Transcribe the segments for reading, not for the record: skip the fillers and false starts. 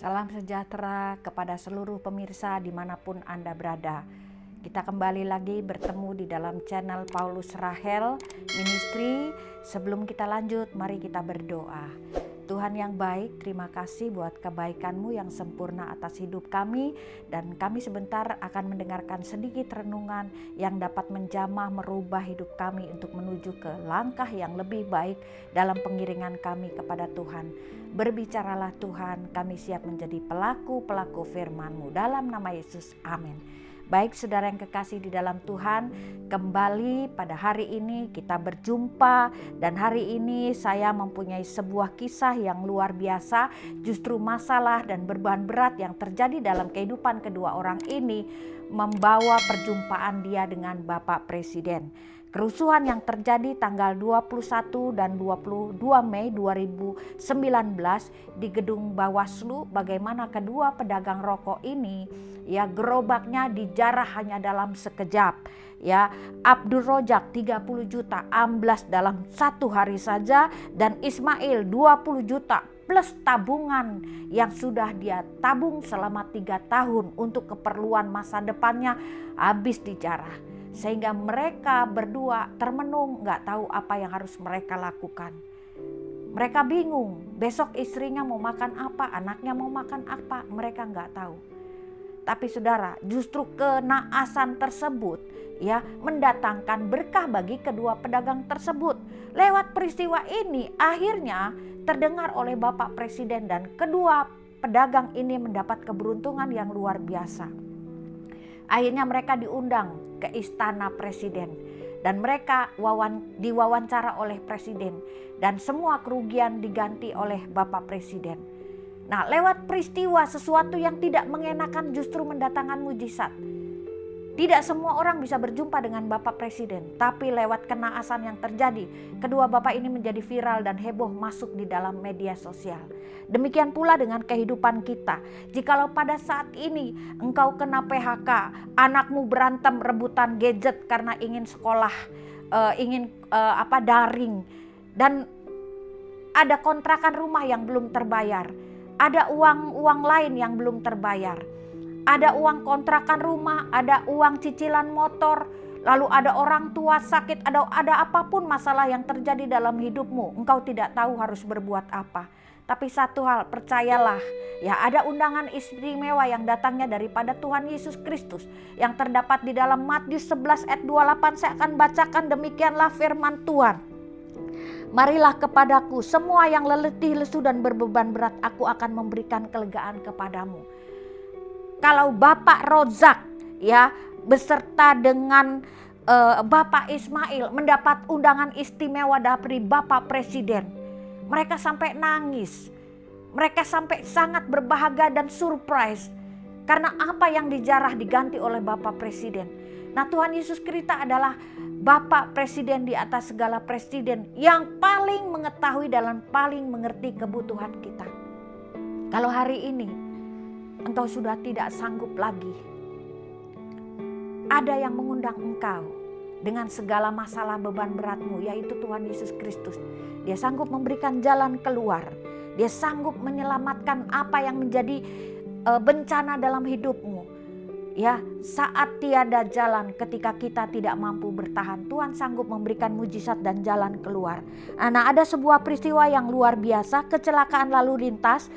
Salam sejahtera kepada seluruh pemirsa dimanapun Anda berada. Kita kembali lagi bertemu di dalam channel Paulus Rahel Ministry. Sebelum kita lanjut, mari kita berdoa. Tuhan yang baik, terima kasih buat kebaikan-Mu yang sempurna atas hidup kami. Dan kami sebentar akan mendengarkan sedikit renungan yang dapat menjamah merubah hidup kami untuk menuju ke langkah yang lebih baik dalam pengiringan kami kepada Tuhan. Berbicaralah Tuhan, kami siap menjadi pelaku-pelaku firman-Mu. Dalam nama Yesus, amin. Baik saudara yang kekasih di dalam Tuhan, kembali pada hari ini kita berjumpa. Dan hari ini saya mempunyai sebuah kisah yang luar biasa. Justru masalah dan beban berat yang terjadi dalam kehidupan kedua orang ini membawa perjumpaan dia dengan Bapak Presiden. Kerusuhan yang terjadi tanggal 21 dan 22 Mei 2019 di gedung Bawaslu, bagaimana kedua pedagang rokok ini gerobaknya dijarah hanya dalam sekejap. Abdul Rojak 30 juta amblas dalam satu hari saja, dan Ismail 20 juta plus tabungan yang sudah dia tabung selama 3 tahun untuk keperluan masa depannya habis dijarah. Sehingga mereka berdua termenung, gak tahu apa yang harus mereka lakukan. Mereka bingung, besok istrinya mau makan apa, anaknya mau makan apa, mereka gak tahu. Tapi saudara, justru kenaasan tersebut mendatangkan berkah bagi kedua pedagang tersebut. Lewat peristiwa ini akhirnya terdengar oleh Bapak Presiden, dan kedua pedagang ini mendapat keberuntungan yang luar biasa. Akhirnya mereka diundang ke istana presiden dan mereka diwawancara oleh presiden, dan semua kerugian diganti oleh Bapak Presiden. Nah, lewat peristiwa sesuatu yang tidak mengenakan justru mendatangkan mujizat. Tidak semua orang bisa berjumpa dengan Bapak Presiden, tapi lewat kenaasan yang terjadi, kedua bapak ini menjadi viral dan heboh masuk di dalam media sosial. Demikian pula dengan kehidupan kita. Jikalau pada saat ini engkau kena PHK, anakmu berantem rebutan gadget karena ingin sekolah, daring, dan ada kontrakan rumah yang belum terbayar, ada uang lain yang belum terbayar. Ada uang kontrakan rumah, ada uang cicilan motor, lalu ada orang tua sakit, ada apapun masalah yang terjadi dalam hidupmu. Engkau tidak tahu harus berbuat apa. Tapi satu hal, percayalah, ada undangan istimewa yang datangnya daripada Tuhan Yesus Kristus yang terdapat di dalam Matius 11 ayat 28. Saya akan bacakan, demikianlah firman Tuhan. Marilah kepadaku semua yang letih, lesu dan berbeban berat, aku akan memberikan kelegaan kepadamu. Kalau Bapak Rojak beserta dengan Bapak Ismail mendapat undangan istimewa dari Bapak Presiden, mereka sampai nangis. Mereka sampai sangat berbahagia dan surprise karena apa yang dijarah diganti oleh Bapak Presiden. Nah, Tuhan Yesus Kristus adalah Bapak Presiden di atas segala presiden yang paling mengetahui dan paling mengerti kebutuhan kita. Kalau hari ini engkau sudah tidak sanggup lagi, ada yang mengundang engkau dengan segala masalah beban beratmu, yaitu Tuhan Yesus Kristus. Dia sanggup memberikan jalan keluar. Dia sanggup menyelamatkan apa yang menjadi bencana dalam hidupmu. Saat tiada jalan, ketika kita tidak mampu bertahan, Tuhan sanggup memberikan mujizat dan jalan keluar. Nah, ada sebuah peristiwa yang luar biasa, kecelakaan lalu lintas.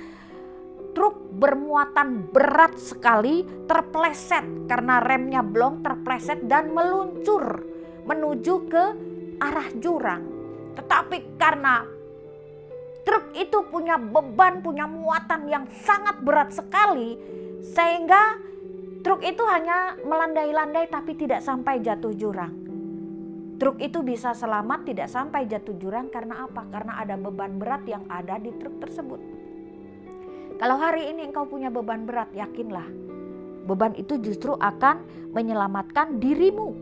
Truk bermuatan berat sekali terpleset karena remnya blong, terpleset dan meluncur menuju ke arah jurang. Tetapi karena truk itu punya beban, punya muatan yang sangat berat sekali, sehingga truk itu hanya melandai-landai tapi tidak sampai jatuh jurang. Truk itu bisa selamat, tidak sampai jatuh jurang karena apa? Karena ada beban berat yang ada di truk tersebut. Kalau hari ini engkau punya beban berat, yakinlah beban itu justru akan menyelamatkan dirimu.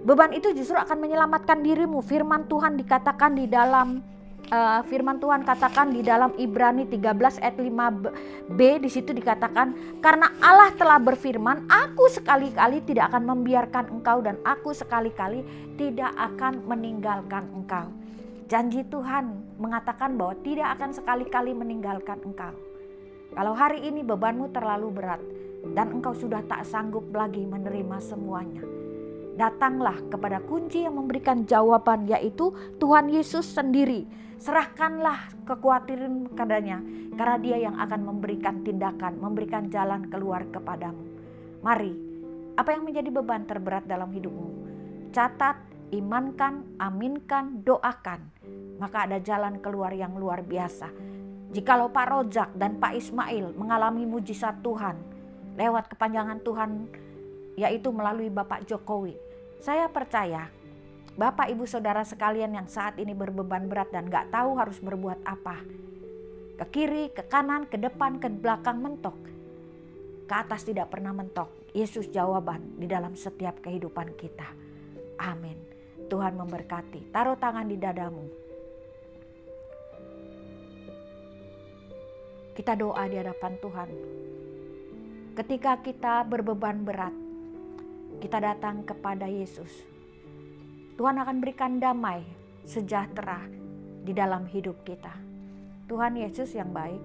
Beban itu justru akan menyelamatkan dirimu. Firman Tuhan dikatakan di dalam di dalam Ibrani 13 ayat 5b, di situ dikatakan, karena Allah telah berfirman, aku sekali-kali tidak akan membiarkan engkau dan aku sekali-kali tidak akan meninggalkan engkau. Janji Tuhan mengatakan bahwa tidak akan sekali-kali meninggalkan engkau. Kalau hari ini bebanmu terlalu berat dan engkau sudah tak sanggup lagi menerima semuanya, datanglah kepada kunci yang memberikan jawaban, yaitu Tuhan Yesus sendiri. Serahkanlah kekhawatiran kepadanya, karena Dia yang akan memberikan tindakan, memberikan jalan keluar kepadamu. Mari, apa yang menjadi beban terberat dalam hidupmu? Catat, imankan, aminkan, doakan. Maka ada jalan keluar yang luar biasa. Jikalau Pak Rojak dan Pak Ismail mengalami mujizat Tuhan lewat kepanjangan Tuhan, yaitu melalui Bapak Jokowi, saya percaya Bapak Ibu Saudara sekalian yang saat ini berbeban berat dan gak tahu harus berbuat apa, ke kiri, ke kanan, ke depan, ke belakang, mentok, ke atas tidak pernah mentok. Yesus jawaban di dalam setiap kehidupan kita. Amin. Tuhan memberkati. Taruh tangan di dadamu. Kita doa di hadapan Tuhan. Ketika kita berbeban berat, kita datang kepada Yesus. Tuhan akan berikan damai, sejahtera di dalam hidup kita. Tuhan Yesus yang baik.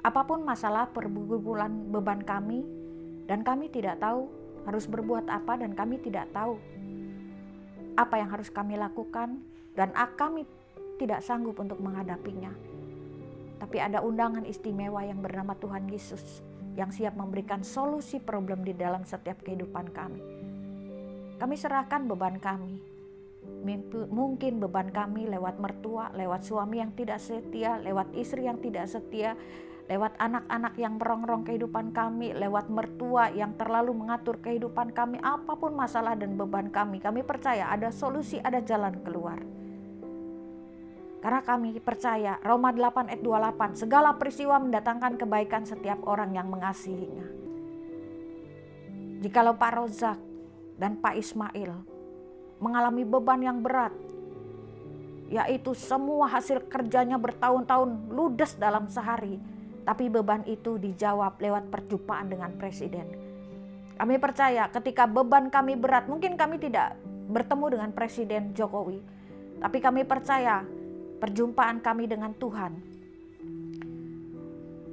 Apapun masalah pergumulan beban kami, dan kami tidak tahu harus berbuat apa, dan kami tidak tahu apa yang harus kami lakukan, dan kami tidak sanggup untuk menghadapinya. Tapi ada undangan istimewa yang bernama Tuhan Yesus yang siap memberikan solusi problem di dalam setiap kehidupan kami. Kami serahkan beban kami. Mungkin beban kami lewat mertua, lewat suami yang tidak setia, lewat istri yang tidak setia, lewat anak-anak yang merongrong kehidupan kami, lewat mertua yang terlalu mengatur kehidupan kami. Apapun masalah dan beban kami percaya ada solusi, ada jalan keluar. Karena kami percaya Roma 8 ayat 28, segala peristiwa mendatangkan kebaikan setiap orang yang mengasihinya. Jikalau Pak Rozak dan Pak Ismail mengalami beban yang berat, yaitu semua hasil kerjanya bertahun-tahun ludes dalam sehari, tapi beban itu dijawab lewat perjumpaan dengan Presiden. Kami percaya ketika beban kami berat, mungkin kami tidak bertemu dengan Presiden Jokowi, tapi kami percaya perjumpaan kami dengan Tuhan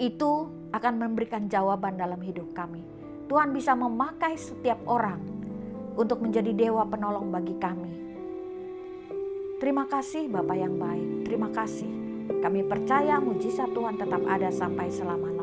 itu akan memberikan jawaban dalam hidup kami. Tuhan bisa memakai setiap orang untuk menjadi dewa penolong bagi kami. Terima kasih Bapa yang baik, terima kasih. Kami percaya mujizat Tuhan tetap ada sampai selamanya.